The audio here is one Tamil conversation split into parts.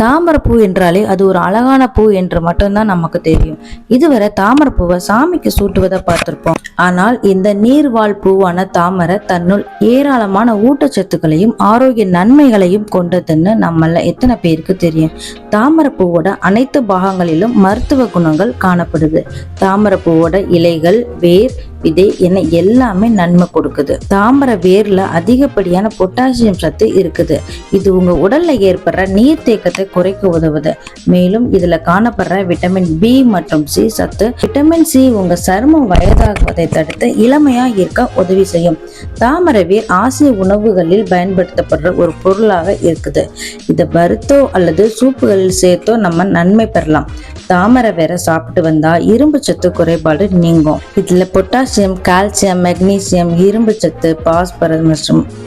தாமரைப்பூ என்றாலே அது ஒரு அழகான பூ என்று மட்டும்தான் நமக்கு தெரியும். இதுவரை தாமரைப்பூவை சாமிக்கு சூட்டுவதை பார்த்திருப்போம். ஆனால் இந்த நீர்வாழ் பூவான தாமரை தன்னுள் ஏராளமான ஊட்டச்சத்துக்களையும் ஆரோக்கிய நன்மைகளையும் கொண்டதுன்னு நம்மள எத்தனை பேருக்கு தெரியும். தாமரைப்பூவோட அனைத்து பாகங்களிலும் மருத்துவ குணங்கள் காணப்படுது. தாமரைப்பூவோட இலைகள், வேர், விதை என எல்லாமே நன்மை கொடுக்குது. தாமரை வேர்ல அதிகப்படியான பொட்டாசியம் சத்து இருக்குது. இது உங்க உடல்ல ஏற்படுற நீர்த்தேக்கத்தை குறைக்க உதவுது. மேலும் இதுல காணப்படுற விட்டமின் பி மற்றும் சி சத்து. விட்டமின் சி உங்க சருமம் வயதாகுவதை தடுத்து இளமையா இருக்க உதவி செய்யும். தாமரை வேர் ஆசிய உணவுகளில் பயன்படுத்தப்படுற ஒரு பொருளாக இருக்குது. இதை வறுத்தோ அல்லது சூப்புகளில் சேர்த்தோ நம்ம நன்மை பெறலாம். தாமரை வேரை சாப்பிட்டு வந்தா இரும்பு சத்து குறைபாடு நீங்கும். இதுல பொட்டாசியம், கால்சியம், மெக்னீசியம், இரும்பு சத்து,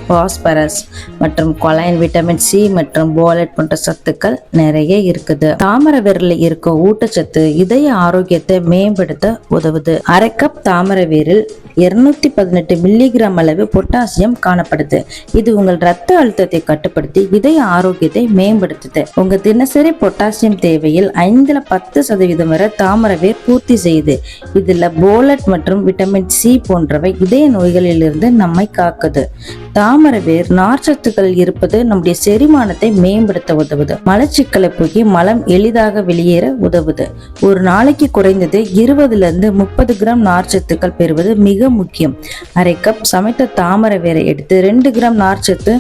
பாஸ்பரஸ் மற்றும் கொலைன், விட்டமின் சி மற்றும் போலட் போன்ற சத்துக்கள் நிறைய இருக்குது. தாமரை வேரில் இருக்க ஊட்டச்சத்து இதய ஆரோக்கியத்தை மேம்படுத்த உதவுது. அரை கப் தாமரை வேரில் 218 மில்லிகிராம் அளவு பொட்டாசியம் காணப்படுது. இது உங்கள் ரத்த அழுத்தத்தை கட்டுப்படுத்தி இதய ஆரோக்கியத்தை மேம்படுத்துது. உங்க தினசரி பொட்டாசியம் தேவையில் 5-10% வரை தாமரை வேர் பூர்த்தி செய்யுது. இதுல போலட் மற்றும் விட்டமின் சி போன்றவை இதய நோய்களிலிருந்து நம்மை காக்குது. தாமரை வேர் நார்ச்சத்துக்கள் இருப்பது நம்முடைய செரிமானத்தை மேம்படுத்த உதவுது. மலச்சிக்கலை போக்கி மலம் எளிதாக வெளியேற உதவுது. ஒரு நாளைக்கு குறைந்தது 20-30 கிராம் நார்ச்சத்துக்கள் பெறுவது மிக முக்கியம். அரை கப் சமைத்த தாமரை வேரை எடுத்து 2 கிராம் நார்ச்சத்து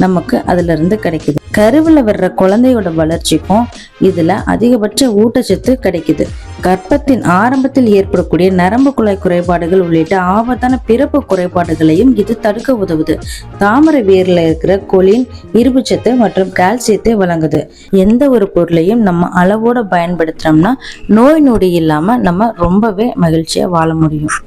நமக்கு அதுல இருந்து கிடைக்குது. கருவில் வர்ற குழந்தையோட வளர்ச்சிக்கும் இதுல அதிகபட்ச ஊட்டச்சத்து கிடைக்குது. கர்ப்பத்தின் ஆரம்பத்தில் ஏற்படக்கூடிய நரம்பு குழாய் குறைபாடுகள் உள்ளிட்ட ஆபத்தான பிறப்பு குறைபாடுகளையும் இது தடுக்க உதவுது. தாமரை வேர்ல இருக்கிற கொலின் இரும்புச்சத்து மற்றும் கால்சியத்தை வழங்குது. எந்த ஒரு பொருளையும் நம்ம அளவோட பயன்படுத்துறோம்னா நோய் நொடி இல்லாம நம்ம ரொம்பவே மகிழ்ச்சியா வாழ முடியும்.